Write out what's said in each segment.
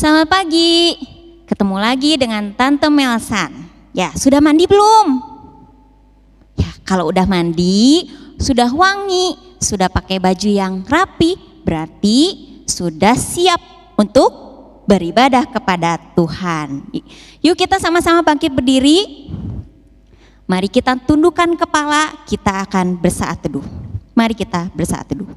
Selamat pagi, ketemu lagi dengan Tante Melsan. Ya, sudah mandi belum? Ya, kalau udah mandi, sudah wangi, sudah pakai baju yang rapi, berarti sudah siap untuk beribadah kepada Tuhan. Yuk kita sama-sama bangkit berdiri. Mari kita tundukkan kepala, kita akan bersaat teduh. Mari kita bersaat teduh.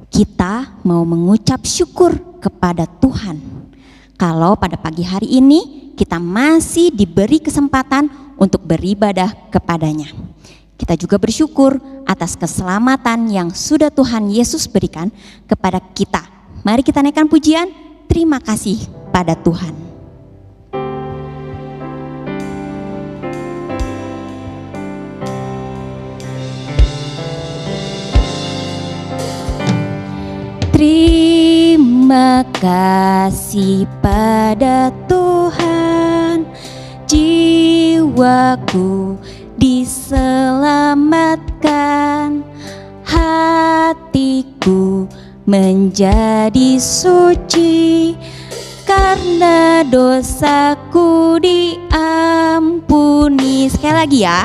Kita mau mengucap syukur kepada Tuhan. Kalau pada pagi hari ini kita masih diberi kesempatan untuk beribadah kepadanya. Kita juga bersyukur atas keselamatan yang sudah Tuhan Yesus berikan kepada kita. Mari kita naikkan pujian, terima kasih pada Tuhan. Terima kasih pada Tuhan, jiwaku di diselamatkan, hatiku menjadi suci, karena dosaku diampuni. Sekali lagi ya.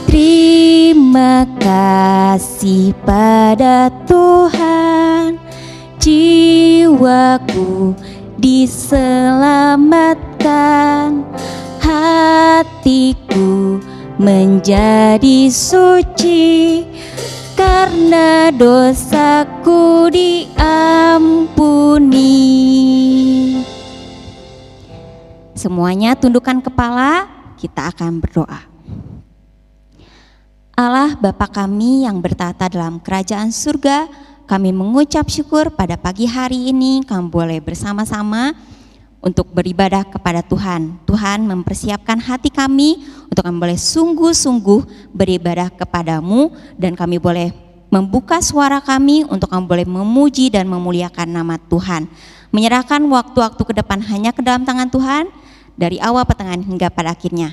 Terima kasih pada Tuhan, jiwaku diselamatkan, hatiku menjadi suci, karena dosaku diampuni. Semuanya tundukkan kepala, kita akan berdoa. Allah Bapa kami yang bertata dalam kerajaan surga, kami mengucap syukur pada pagi hari ini kami boleh bersama-sama untuk beribadah kepada Tuhan. Tuhan mempersiapkan hati kami untuk kami boleh sungguh-sungguh beribadah kepadamu, dan kami boleh membuka suara kami untuk kami boleh memuji dan memuliakan nama Tuhan. Menyerahkan waktu-waktu ke depan hanya ke dalam tangan Tuhan, dari awal pertengahan hingga pada akhirnya.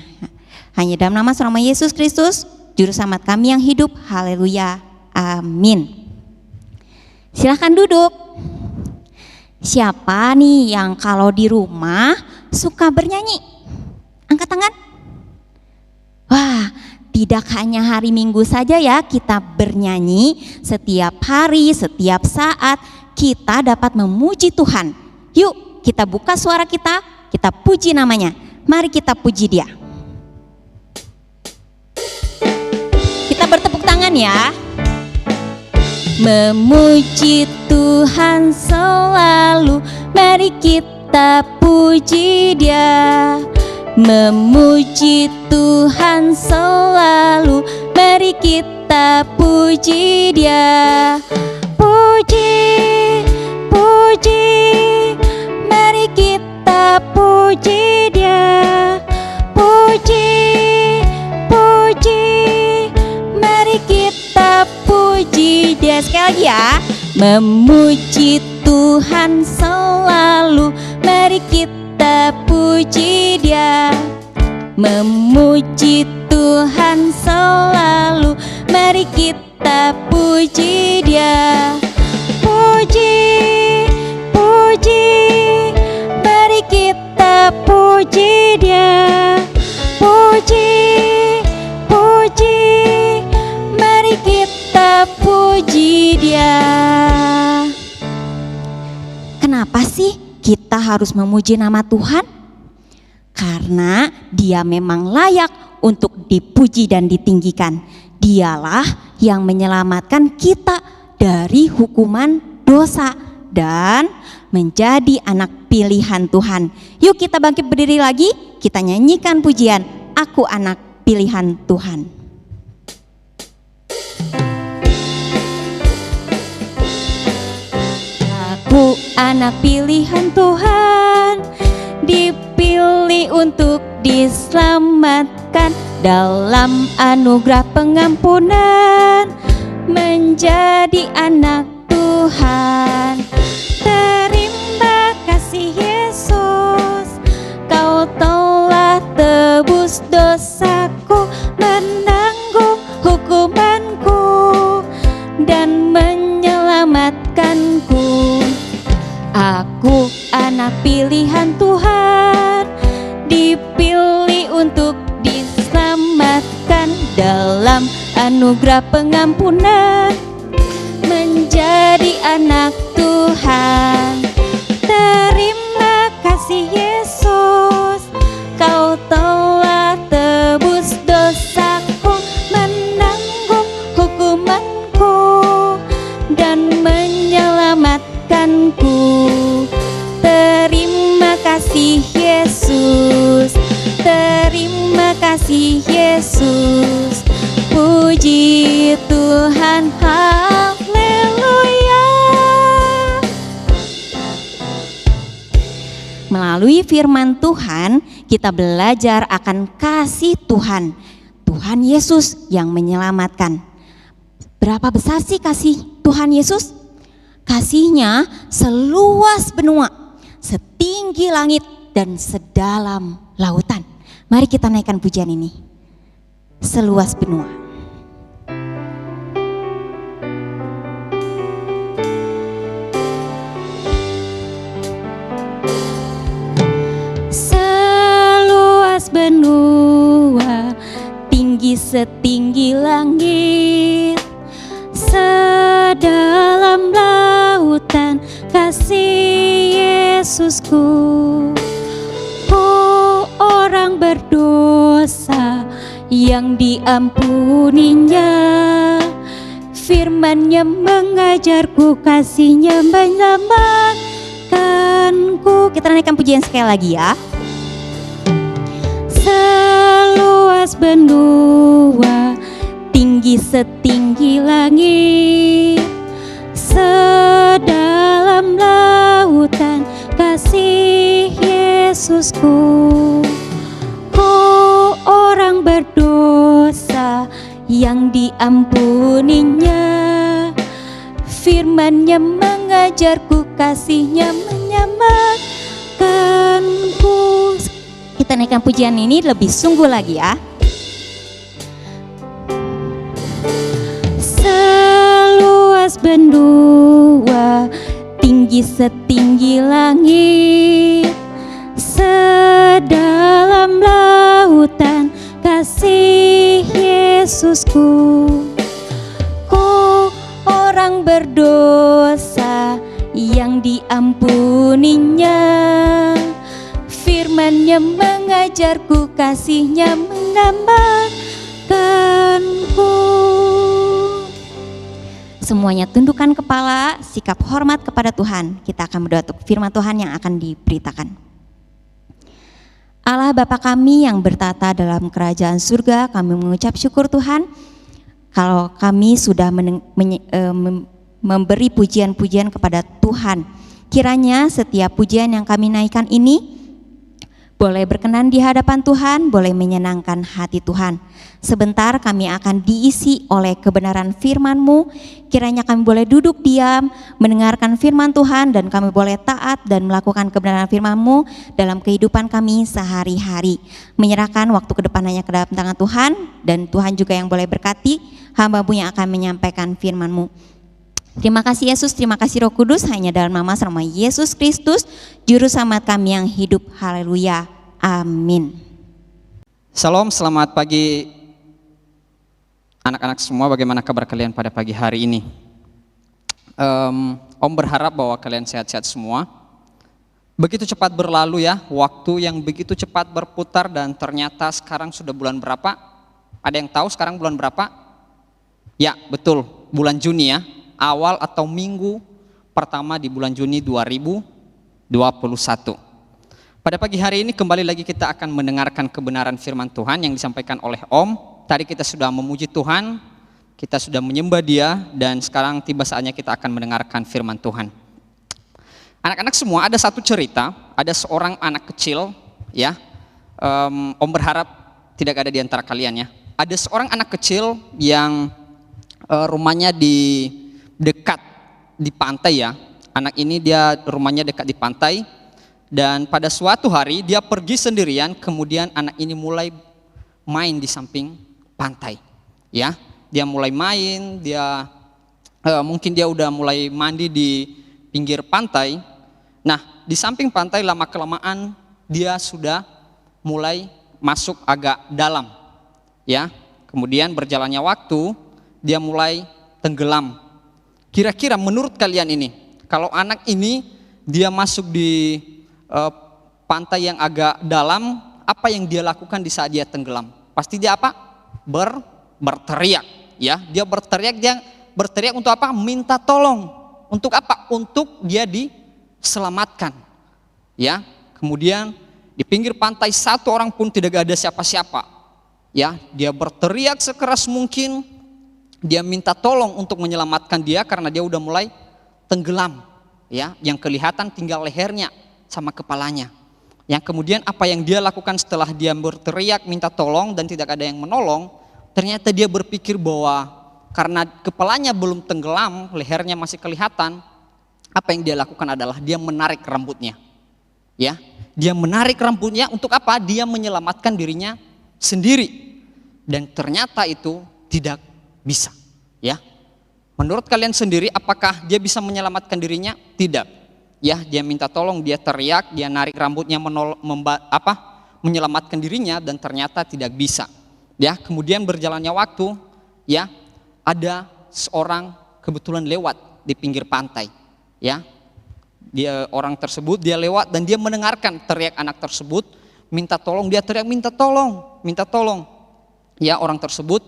Hanya dalam nama Yesus Kristus, Juru Selamat kami yang hidup. Haleluya. Amin. Silahkan duduk. Siapa nih yang kalau di rumah suka bernyanyi? Angkat tangan. Wah, tidak hanya hari Minggu saja ya kita bernyanyi. Setiap hari, setiap saat kita dapat memuji Tuhan. Yuk kita buka suara kita puji namanya. Mari kita puji Dia. Kita bertepuk tangan ya. Memuji Tuhan selalu, mari kita puji Dia. Memuji Tuhan selalu, mari kita puji Dia. Puji, puji, mari kita puji Dia. Puji, puji, mari kita puji Dia. Sekali lagi ya. Memuji Tuhan selalu, mari kita puji Dia. Memuji Tuhan selalu, mari kita puji Dia. Puji, puji, mari kita puji Dia. Puji, puji, mari kita puji Dia. Kenapa sih kita harus memuji nama Tuhan? Karena Dia memang layak untuk dipuji dan ditinggikan. Dialah yang menyelamatkan kita dari hukuman dosa dan menjadi anak pilihan Tuhan. Yuk kita bangkit berdiri lagi, kita nyanyikan pujian Aku Anak Pilihan Tuhan. Aku anak pilihan Tuhan, dipilih untuk diselamatkan dalam anugerah pengampunan, menjadi anak Tuhan. Terima kasih Yesus, Kau telah tebus dosaku, menanggung hukumanku dan menyelamatkanku. Aku anak pilihan Tuhan, dipilih untuk diselamatkan dalam anugerah pengampunan, menjadi anak Tuhan. Terima kasih Yesus, Kau telah tebus dosaku, menanggung hukumanku dan menyelamatkanku. Terima kasih Yesus, terima kasih Yesus. Puji Tuhan, haleluya. Melalui firman Tuhan, kita belajar akan kasih Tuhan. Tuhan Yesus yang menyelamatkan. Berapa besar sih kasih Tuhan Yesus? Kasih-Nya seluas benua, setinggi langit dan sedalam lautan. Mari kita naikkan pujian ini. Seluas benua. Seluas benua, tinggi setinggi langit, sedalam lautan kasih Yesusku. Oh, orang berdosa yang diampuninya, firman-Nya mengajarku, kasih-Nya menyelamatkanku. Kita naikkan pujian sekali lagi ya. Seluas benua, tinggi setinggi langit, sedalam lautan kasih Yesusku. Oh, orang berdosa yang diampuninya, firman-Nya mengajarku, kasih-Nya menyelamatkanku. Kita naikkan pujian ini lebih sungguh lagi ya. Seluas benua, tinggi setinggi langit, sedalam lautan kasih Yesusku. Oh, orang berdosa yang diampuninya, firman-Nya mengajarku, kasih-Nya menyelamatkanku. Semuanya tundukkan kepala, sikap hormat kepada Tuhan. Kita akan berdoa untuk firman Tuhan yang akan diberitakan. Allah Bapa kami yang bertata dalam kerajaan surga, kami mengucap syukur Tuhan kalau kami sudah memberi pujian-pujian kepada Tuhan. Kiranya setiap pujian yang kami naikkan ini boleh berkenan di hadapan Tuhan, boleh menyenangkan hati Tuhan. Sebentar kami akan diisi oleh kebenaran firman-Mu. Kiranya kami boleh duduk diam, mendengarkan firman Tuhan, dan kami boleh taat dan melakukan kebenaran firman-Mu dalam kehidupan kami sehari-hari. Menyerahkan waktu ke depan hanya ke dalam tangan Tuhan, dan Tuhan juga yang boleh berkati hamba-Mu yang akan menyampaikan firman-Mu. Terima kasih Yesus, terima kasih Roh Kudus, hanya dalam nama Yesus Kristus, Juru Selamat kami yang hidup. Haleluya, amin. Salam, selamat pagi anak-anak semua. Bagaimana kabar kalian pada pagi hari ini? Om berharap bahwa kalian sehat-sehat semua. Begitu cepat berlalu ya, waktu yang begitu cepat berputar, dan ternyata sekarang sudah bulan berapa? Ada yang tahu sekarang bulan berapa? Ya, betul, bulan Juni ya. Awal atau minggu pertama di bulan Juni 2021. Pada pagi hari ini kembali lagi kita akan mendengarkan kebenaran firman Tuhan yang disampaikan oleh Om. Tadi kita sudah memuji Tuhan, kita sudah menyembah Dia, dan sekarang tiba saatnya kita akan mendengarkan firman Tuhan. Anak-anak semua, ada satu cerita, ada seorang anak kecil ya. Om berharap tidak ada di antara kalian ya. Ada seorang anak kecil yang rumahnya dekat di pantai ya. Anak ini dia rumahnya dekat di pantai, dan pada suatu hari dia pergi sendirian, kemudian anak ini mulai main di samping pantai ya. Dia mulai main, mungkin dia udah mulai mandi di pinggir pantai. Nah, di samping pantai lama kelamaan dia sudah mulai masuk agak dalam ya. Kemudian berjalannya waktu dia mulai tenggelam. Kira-kira menurut kalian ini, kalau anak ini dia masuk di pantai yang agak dalam, apa yang dia lakukan di saat dia tenggelam? Pasti dia apa? Berteriak ya. Dia berteriak untuk apa? Minta tolong. Untuk apa? Untuk dia diselamatkan ya. Kemudian di pinggir pantai satu orang pun tidak ada siapa-siapa ya. Dia berteriak sekeras mungkin. Dia minta tolong untuk menyelamatkan dia karena dia udah mulai tenggelam ya. Yang kelihatan tinggal lehernya sama kepalanya. Yang kemudian apa yang dia lakukan setelah dia berteriak minta tolong dan tidak ada yang menolong, ternyata dia berpikir bahwa karena kepalanya belum tenggelam, lehernya masih kelihatan, apa yang dia lakukan adalah dia menarik rambutnya Ya, dia menarik rambutnya untuk apa? Dia menyelamatkan dirinya sendiri. Dan ternyata itu tidak bisa. Ya, menurut kalian sendiri, apakah dia bisa menyelamatkan dirinya? Tidak. Ya, dia minta tolong, dia teriak, dia narik rambutnya menyelamatkan dirinya, dan ternyata tidak bisa. Ya, kemudian berjalannya waktu, ya, ada seorang kebetulan lewat di pinggir pantai. Ya, orang tersebut dia lewat dan dia mendengarkan teriak anak tersebut, minta tolong, dia teriak minta tolong, minta tolong. Ya, orang tersebut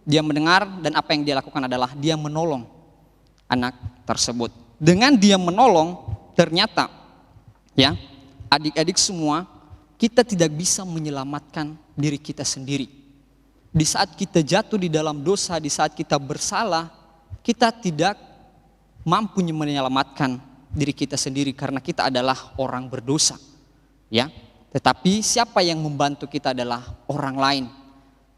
dia mendengar dan apa yang dia lakukan adalah dia menolong anak tersebut. Dengan dia menolong, ternyata ya, adik-adik semua, kita tidak bisa menyelamatkan diri kita sendiri. Di saat kita jatuh di dalam dosa, di saat kita bersalah, kita tidak mampu menyelamatkan diri kita sendiri karena kita adalah orang berdosa. Ya, tetapi siapa yang membantu kita adalah orang lain.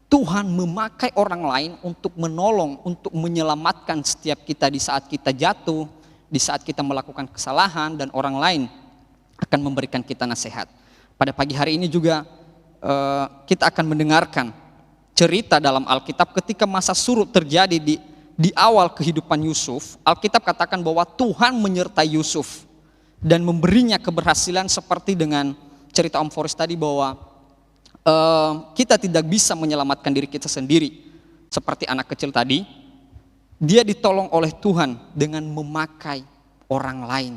Tuhan memakai orang lain untuk menolong, untuk menyelamatkan setiap kita di saat kita jatuh, di saat kita melakukan kesalahan, dan orang lain akan memberikan kita nasihat. Pada pagi hari ini juga kita akan mendengarkan cerita dalam Alkitab ketika masa surut terjadi di awal kehidupan Yusuf. Alkitab katakan bahwa Tuhan menyertai Yusuf dan memberinya keberhasilan, seperti dengan cerita Om Forrest tadi bahwa kita tidak bisa menyelamatkan diri kita sendiri. Seperti anak kecil tadi, dia ditolong oleh Tuhan dengan memakai orang lain.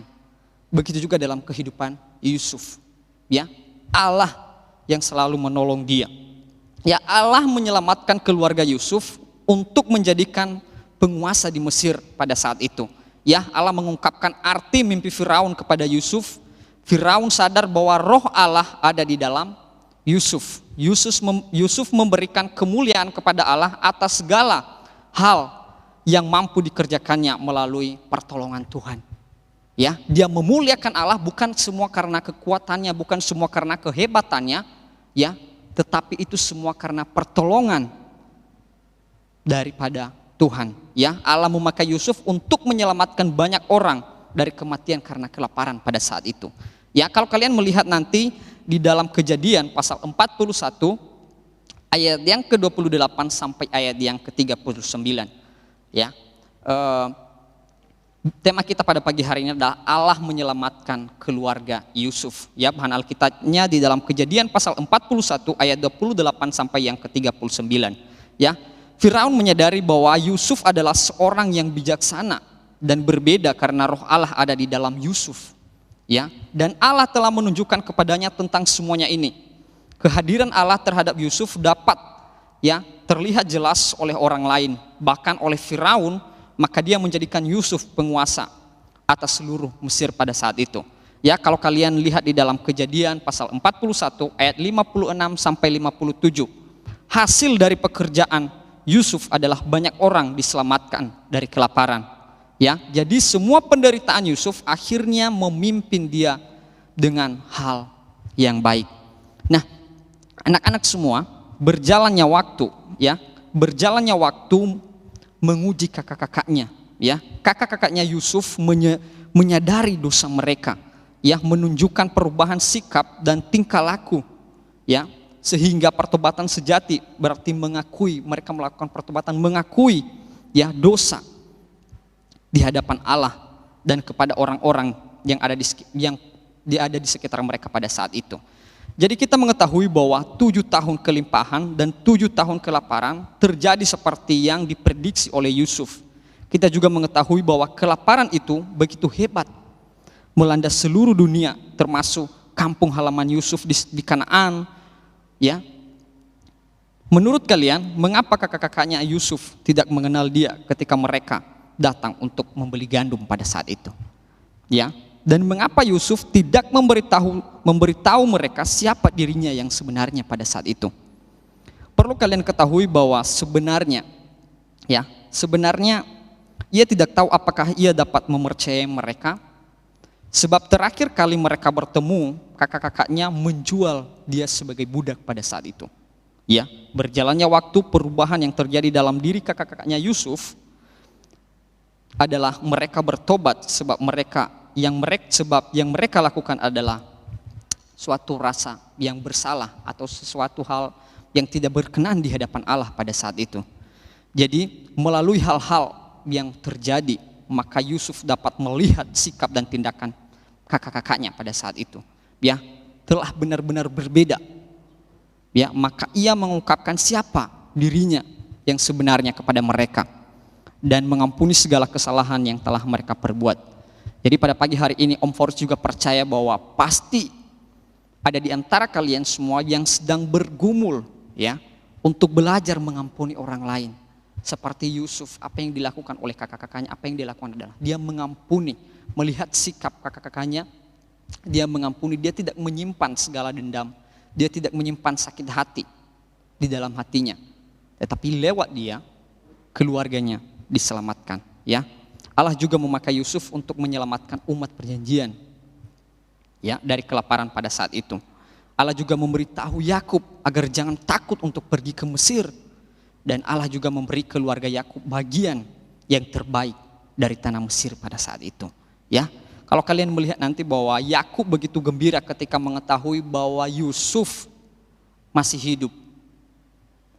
Begitu juga dalam kehidupan Yusuf. Ya, Allah yang selalu menolong dia. Ya, Allah menyelamatkan keluarga Yusuf untuk menjadikan penguasa di Mesir pada saat itu. Ya, Allah mengungkapkan arti mimpi Firaun kepada Yusuf. Firaun sadar bahwa roh Allah ada di dalam Yusuf. Yusuf memberikan kemuliaan kepada Allah atas segala hal yang mampu dikerjakannya melalui pertolongan Tuhan. Ya, dia memuliakan Allah bukan semua karena kekuatannya, bukan semua karena kehebatannya, ya, tetapi itu semua karena pertolongan daripada Tuhan. Ya, Allah memakai Yusuf untuk menyelamatkan banyak orang dari kematian karena kelaparan pada saat itu. Ya, kalau kalian melihat nanti di dalam Kejadian pasal 41 ayat yang ke-28 sampai ayat yang ke-39. Ya, tema kita pada pagi hari ini adalah Allah menyelamatkan keluarga Yusuf. Ya, bahan Alkitabnya di dalam Kejadian pasal 41 ayat 28 sampai yang ke-39. Ya, Firaun menyadari bahwa Yusuf adalah seorang yang bijaksana dan berbeda karena roh Allah ada di dalam Yusuf. Ya, dan Allah telah menunjukkan kepadanya tentang semuanya ini. Kehadiran Allah terhadap Yusuf dapat ya terlihat jelas oleh orang lain, bahkan oleh Firaun, maka dia menjadikan Yusuf penguasa atas seluruh Mesir pada saat itu. Ya, kalau kalian lihat di dalam Kejadian pasal 41 ayat 56 sampai 57, hasil dari pekerjaan Yusuf adalah banyak orang diselamatkan dari kelaparan. Ya, jadi semua penderitaan Yusuf akhirnya memimpin dia dengan hal yang baik. Nah, anak-anak semua, berjalannya waktu menguji kakak-kakaknya. Ya, kakak-kakaknya Yusuf menyadari dosa mereka. Ya, menunjukkan perubahan sikap dan tingkah laku. Ya, sehingga pertobatan sejati berarti mengakui, mereka melakukan pertobatan mengakui ya dosa di hadapan Allah dan kepada orang-orang yang ada di sekitar mereka pada saat itu. Jadi kita mengetahui bahwa 7 tahun kelimpahan dan 7 tahun kelaparan terjadi seperti yang diprediksi oleh Yusuf. Kita juga mengetahui bahwa kelaparan itu begitu hebat, melanda seluruh dunia, termasuk kampung halaman Yusuf di Kanaan. Ya, menurut kalian, mengapa kakak-kakaknya Yusuf tidak mengenal dia ketika mereka datang untuk membeli gandum pada saat itu? Ya, dan mengapa Yusuf tidak memberitahu mereka siapa dirinya yang sebenarnya pada saat itu? Perlu kalian ketahui bahwa sebenarnya ia tidak tahu apakah ia dapat mempercayai mereka, sebab terakhir kali mereka bertemu, kakak-kakaknya menjual dia sebagai budak pada saat itu. Ya, berjalannya waktu, perubahan yang terjadi dalam diri kakak-kakaknya Yusuf adalah mereka bertobat, sebab yang mereka lakukan adalah suatu rasa yang bersalah atau sesuatu hal yang tidak berkenan di hadapan Allah pada saat itu. Jadi melalui hal-hal yang terjadi, maka Yusuf dapat melihat sikap dan tindakan kakak-kakaknya pada saat itu, ya, telah benar-benar berbeda. Ya, maka ia mengungkapkan siapa dirinya yang sebenarnya kepada mereka dan mengampuni segala kesalahan yang telah mereka perbuat. Jadi pada pagi hari ini Om Forrest juga percaya bahwa pasti ada di antara kalian semua yang sedang bergumul, ya, untuk belajar mengampuni orang lain. Seperti Yusuf, apa yang dilakukan oleh kakak-kakaknya, apa yang dilakukan adalah dia mengampuni, melihat sikap kakak-kakaknya, dia mengampuni, dia tidak menyimpan segala dendam, dia tidak menyimpan sakit hati di dalam hatinya, tetapi lewat dia keluarganya diselamatkan, ya. Allah juga memakai Yusuf untuk menyelamatkan umat perjanjian, ya, dari kelaparan pada saat itu. Allah juga memberitahu Yakub agar jangan takut untuk pergi ke Mesir. Dan Allah juga memberi keluarga Yakub bagian yang terbaik dari tanah Mesir pada saat itu. Ya, kalau kalian melihat nanti bahwa Yakub begitu gembira ketika mengetahui bahwa Yusuf masih hidup,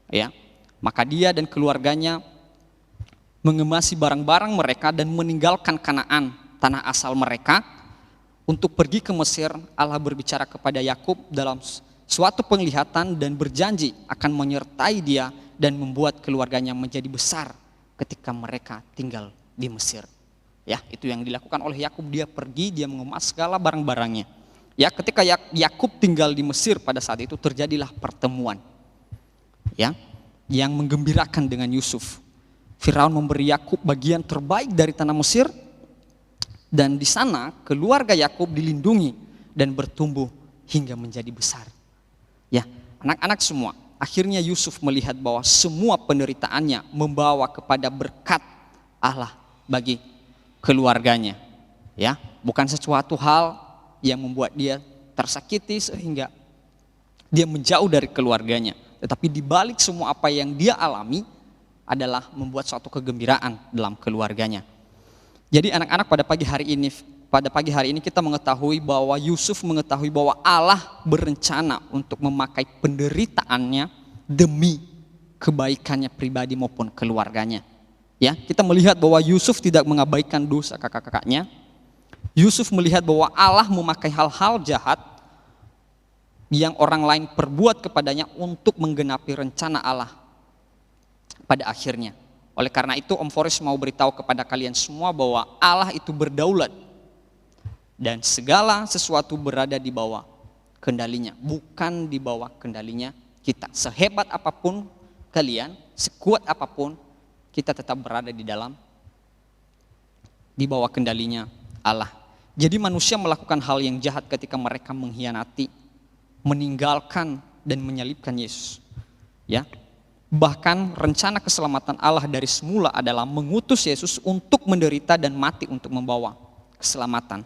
ya, maka dia dan keluarganya mengemasi barang-barang mereka dan meninggalkan Kanaan, tanah asal mereka, untuk pergi ke Mesir. Allah berbicara kepada Yakub dalam suatu penglihatan dan berjanji akan menyertai dia dan membuat keluarganya menjadi besar ketika mereka tinggal di Mesir. Ya, itu yang dilakukan oleh Yakub. Dia pergi, dia mengemas segala barang-barangnya. Ya, ketika Yakub tinggal di Mesir pada saat itu terjadilah pertemuan, ya, yang menggembirakan dengan Yusuf. Firaun memberi Yakub bagian terbaik dari tanah Mesir, dan di sana keluarga Yakub dilindungi dan bertumbuh hingga menjadi besar. Ya, anak-anak semua, akhirnya Yusuf melihat bahwa semua penderitaannya membawa kepada berkat Allah bagi keluarganya. Ya, bukan sesuatu hal yang membuat dia tersakiti sehingga dia menjauh dari keluarganya, tetapi di balik semua apa yang dia alami adalah membuat suatu kegembiraan dalam keluarganya. Jadi anak-anak, pada pagi hari ini kita mengetahui bahwa Yusuf mengetahui bahwa Allah berencana untuk memakai penderitaannya demi kebaikannya pribadi maupun keluarganya. Ya, kita melihat bahwa Yusuf tidak mengabaikan dosa kakak-kakaknya. Yusuf melihat bahwa Allah memakai hal-hal jahat yang orang lain perbuat kepadanya untuk menggenapi rencana Allah pada akhirnya. Oleh karena itu Om Forrest mau beritahu kepada kalian semua bahwa Allah itu berdaulat dan segala sesuatu berada di bawah kendalinya, bukan di bawah kendalinya kita. Sehebat apapun kalian, sekuat apapun, kita tetap berada di bawah kendalinya Allah. Jadi manusia melakukan hal yang jahat ketika mereka mengkhianati, meninggalkan dan menyalibkan Yesus. Ya. Bahkan rencana keselamatan Allah dari semula adalah mengutus Yesus untuk menderita dan mati untuk membawa keselamatan,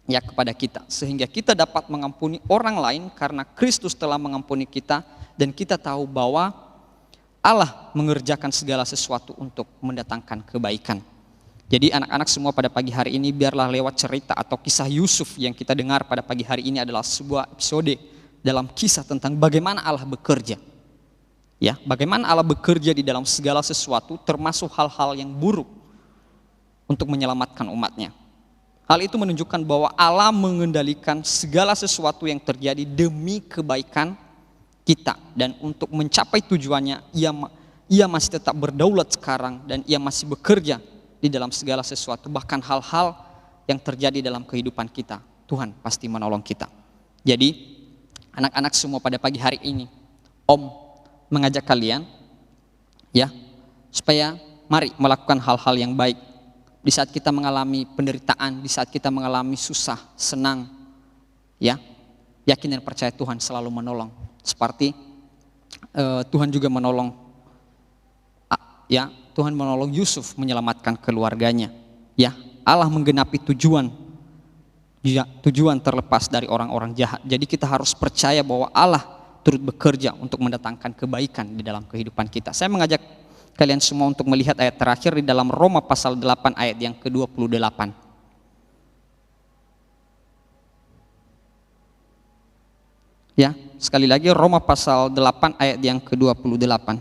ya, kepada kita, sehingga kita dapat mengampuni orang lain karena Kristus telah mengampuni kita, dan kita tahu bahwa Allah mengerjakan segala sesuatu untuk mendatangkan kebaikan. Jadi anak-anak semua, pada pagi hari ini biarlah lewat cerita atau kisah Yusuf yang kita dengar pada pagi hari ini adalah sebuah episode dalam kisah tentang bagaimana Allah bekerja. Ya, bagaimana Allah bekerja di dalam segala sesuatu, termasuk hal-hal yang buruk untuk menyelamatkan umatnya. Hal itu menunjukkan bahwa Allah mengendalikan segala sesuatu yang terjadi demi kebaikan kita, dan untuk mencapai tujuannya ia masih tetap berdaulat sekarang, dan ia masih bekerja di dalam segala sesuatu, bahkan hal-hal yang terjadi dalam kehidupan kita. Tuhan pasti menolong kita. Jadi anak-anak semua, pada pagi hari ini Om mengajak kalian, ya, supaya mari melakukan hal-hal yang baik. Di saat kita mengalami penderitaan, di saat kita mengalami susah, senang, ya, yakin dan percaya Tuhan selalu menolong. Seperti Tuhan juga menolong, ya, Tuhan menolong Yusuf menyelamatkan keluarganya. Ya, Allah menggenapi tujuan terlepas dari orang-orang jahat. Jadi kita harus percaya bahwa Allah turut bekerja untuk mendatangkan kebaikan di dalam kehidupan kita. Saya mengajak kalian semua untuk melihat ayat terakhir di dalam Roma pasal 8 ayat yang ke-28. Ya, sekali lagi Roma pasal 8 ayat yang ke-28.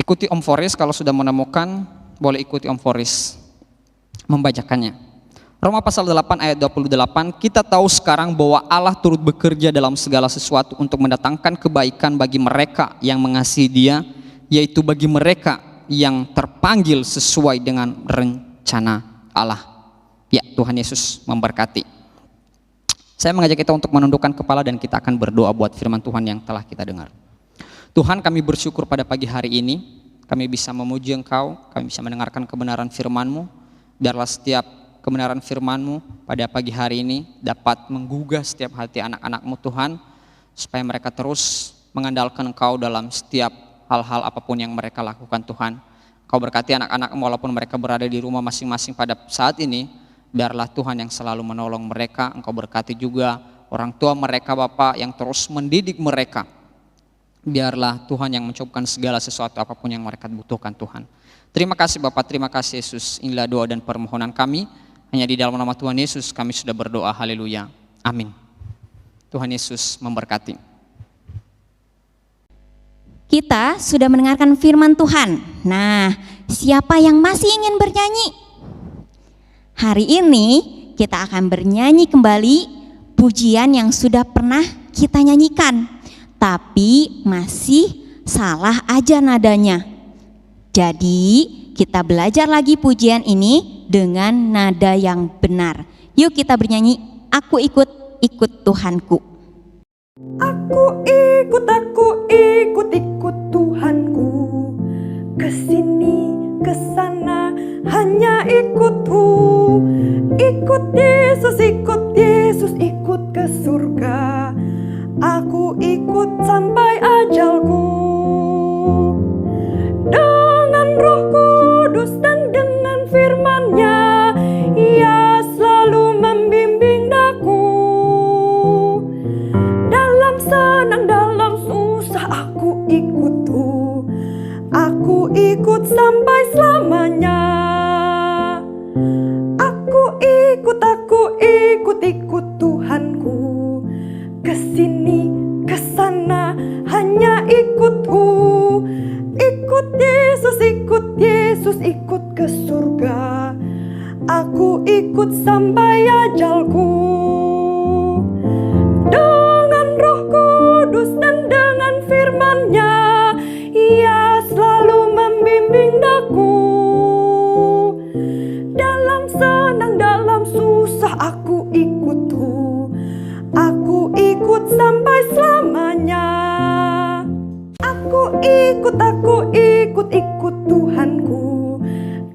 Ikuti Om Foris, kalau sudah menemukan boleh ikuti Om Foris membacakannya. Roma pasal 8 ayat 28, kita tahu sekarang bahwa Allah turut bekerja dalam segala sesuatu untuk mendatangkan kebaikan bagi mereka yang mengasihi Dia, yaitu bagi mereka yang terpanggil sesuai dengan rencana Allah. Ya, Tuhan Yesus memberkati. Saya mengajak kita untuk menundukkan kepala dan kita akan berdoa buat firman Tuhan yang telah kita dengar. Tuhan, kami bersyukur pada pagi hari ini kami bisa memuji Engkau, kami bisa mendengarkan kebenaran firman-Mu. Biarlah setiap kebenaran firman-Mu pada pagi hari ini dapat menggugah setiap hati anak-anak-Mu Tuhan, supaya mereka terus mengandalkan Engkau dalam setiap hal-hal apapun yang mereka lakukan Tuhan. Kau berkati anak-anak-Mu walaupun mereka berada di rumah masing-masing pada saat ini, biarlah Tuhan yang selalu menolong mereka. Engkau berkati juga orang tua mereka Bapa yang terus mendidik mereka. Biarlah Tuhan yang mencukupkan segala sesuatu apapun yang mereka butuhkan Tuhan. Terima kasih Bapak, terima kasih Yesus. Inilah doa dan permohonan kami. Hanya di dalam nama Tuhan Yesus kami sudah berdoa. Haleluya. Amin. Tuhan Yesus memberkati. Kita sudah mendengarkan firman Tuhan. Nah, siapa yang masih ingin bernyanyi? Hari ini kita akan bernyanyi kembali pujian yang sudah pernah kita nyanyikan, tapi masih salah aja nadanya. Jadi kita belajar lagi pujian ini dengan nada yang benar. Yuk kita bernyanyi, aku ikut Tuhanku. Aku ikut Tuhanku. Kesini, kesana, hanya ikutku. Ikut Yesus, ikut ke surga. Aku ikut sampai ajalku. Dengan Roh Kudus dan dengan firman-Nya, Ia selalu membimbing daku. Dalam senang, dalam susah, aku ikut tuh. Aku ikut sampai selamanya. Aku ikut Tuhanku. Kesini, kesana, hanya ikutku. Ikut Yesus, ikut ke surga. Aku ikut sampai ajalku. Dengan Roh Kudus dan dengan firman-Nya, Ia selalu membimbing daku. Dalam senang, dalam susah, aku ikut tuh. Aku ikut sampai selamanya. Aku ikut Tuhanku.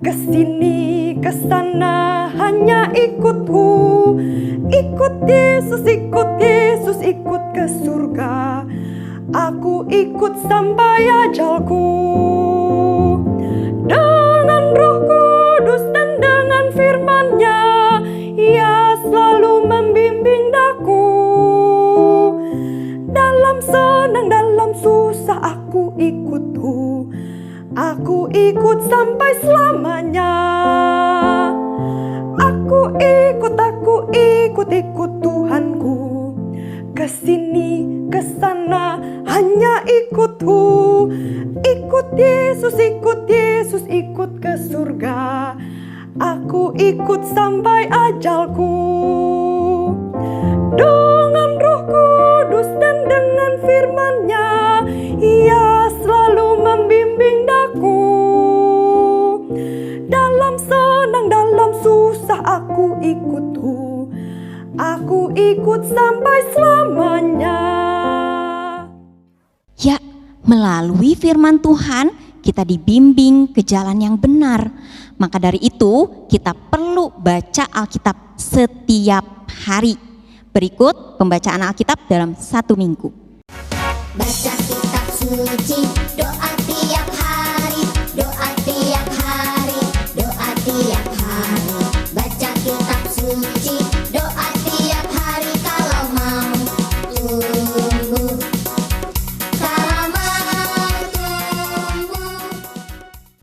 Kesini, kesana, hanya ikutku. Ikut Yesus, ikut ke surga. Aku ikut sampai ajalku. Dengan Roh Kudus dan dengan firman-Nya, Ia selalu membimbing daku. Dalam senang, dalam susah, aku ikut tuh. Aku ikut sampai selamanya. Aku ikut Tuhanku. Kesini, kesana, hanya ikutku. Ikut Yesus, ikut ke surga. Aku ikut sampai ajalku. Dengan Roh Kudus dan dengan firman-Nya, Ia selalu membimbing daku. Dalam senang, dalam susah, aku ikut tuh. Aku ikut sampai selamanya. Ya, melalui firman Tuhan kita dibimbing ke jalan yang benar. Maka dari itu kita perlu baca Alkitab setiap hari. Berikut pembacaan Alkitab dalam 1 minggu. Baca kitab suci, doa tiap hari, doa tiap hari, doa tiap hari. Baca kitab suci, doa tiap hari kalau mau tumbuh, kalau mau tumbuh.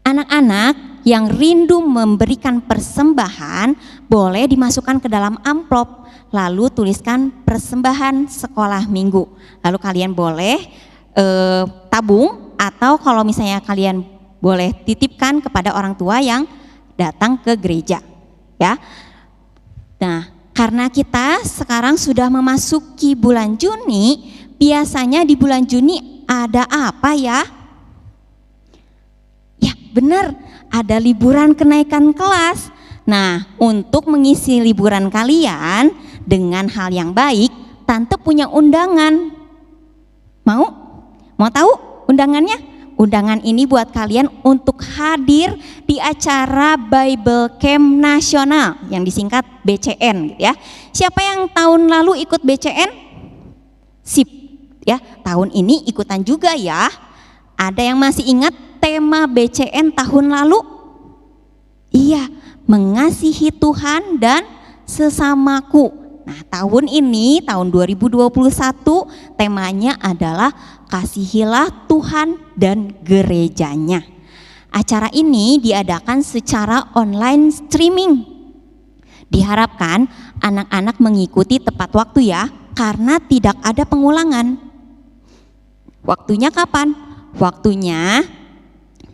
Anak-anak, yang rindu memberikan persembahan boleh dimasukkan ke dalam amplop, lalu tuliskan persembahan sekolah minggu. Lalu kalian boleh tabung, atau kalau misalnya kalian boleh titipkan kepada orang tua yang datang ke gereja, ya. Nah, karena kita sekarang sudah memasuki bulan Juni, biasanya di bulan Juni ada apa ya? Ya, benar, ada liburan kenaikan kelas. Nah, untuk mengisi liburan kalian dengan hal yang baik, Tante punya undangan. Mau tahu undangannya? Undangan ini buat kalian untuk hadir di acara Bible Camp Nasional yang disingkat BCN, gitu ya. Siapa yang tahun lalu ikut BCN? Sip, ya. Tahun ini ikutan juga ya. Ada yang masih ingat tema BCN tahun lalu? Iya, mengasihi Tuhan dan sesamaku. Nah, tahun ini, tahun 2021, temanya adalah kasihilah Tuhan dan gerejanya. Acara ini diadakan secara online streaming. Diharapkan anak-anak mengikuti tepat waktu ya, karena tidak ada pengulangan. Waktunya kapan? Waktunya,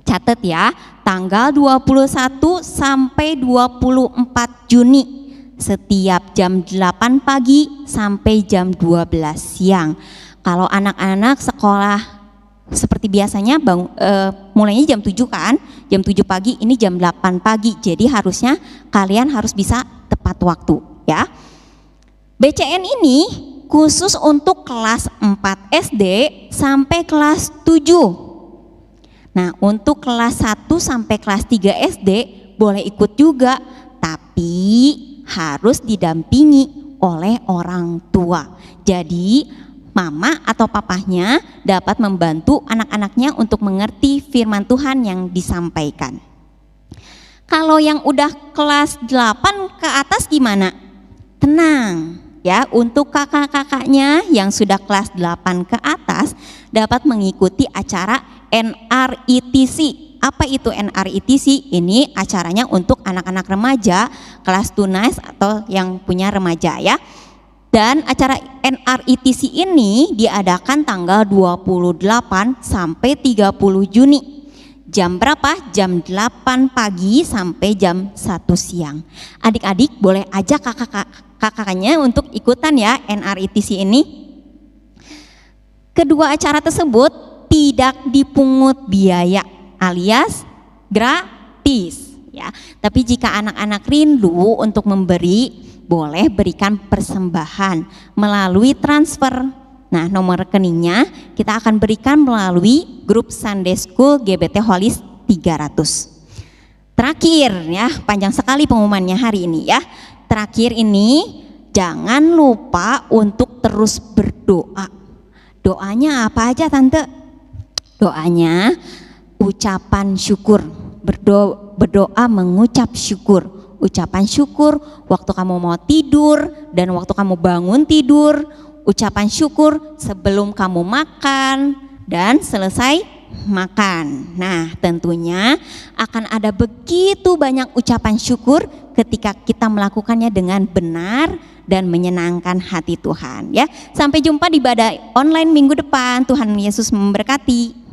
catat ya, tanggal 21 sampai 24 Juni. Setiap jam 8 pagi sampai jam 12 siang. Kalau anak-anak sekolah seperti biasanya mulainya jam 7 kan, jam 7 pagi, ini jam 8 pagi. Jadi harusnya kalian harus bisa tepat waktu ya. BCN ini khusus untuk kelas 4 SD sampai kelas 7. Nah, untuk kelas 1 sampai kelas 3 SD boleh ikut juga, tapi harus didampingi oleh orang tua. Jadi mama atau papahnya dapat membantu anak-anaknya untuk mengerti firman Tuhan yang disampaikan. Kalau yang udah kelas 8 ke atas gimana? Tenang ya, untuk kakak-kakaknya yang sudah kelas 8 ke atas dapat mengikuti acara NRITC. Apa itu NRITC? Ini acaranya untuk anak-anak remaja kelas tunas atau yang punya remaja ya. Dan acara NRITC ini diadakan tanggal 28 sampai 30 Juni. Jam berapa? Jam 8 pagi sampai jam 1 siang. Adik-adik boleh ajak kakaknya untuk ikutan ya NRITC ini. Kedua acara tersebut tidak dipungut biaya, alias gratis ya. Tapi jika anak-anak rindu untuk memberi, boleh berikan persembahan melalui transfer. Nah, nomor rekeningnya kita akan berikan melalui grup Sunday School GBT Holis 300. Terakhir ya, panjang sekali pengumumannya hari ini ya. Terakhir ini, jangan lupa untuk terus berdoa. Doanya apa aja Tante? Doanya ucapan syukur, berdoa mengucap syukur. Ucapan syukur waktu kamu mau tidur dan waktu kamu bangun tidur. Ucapan syukur sebelum kamu makan dan selesai makan. Nah, tentunya akan ada begitu banyak ucapan syukur ketika kita melakukannya dengan benar dan menyenangkan hati Tuhan ya. Sampai jumpa di ibadah online minggu depan. Tuhan Yesus memberkati.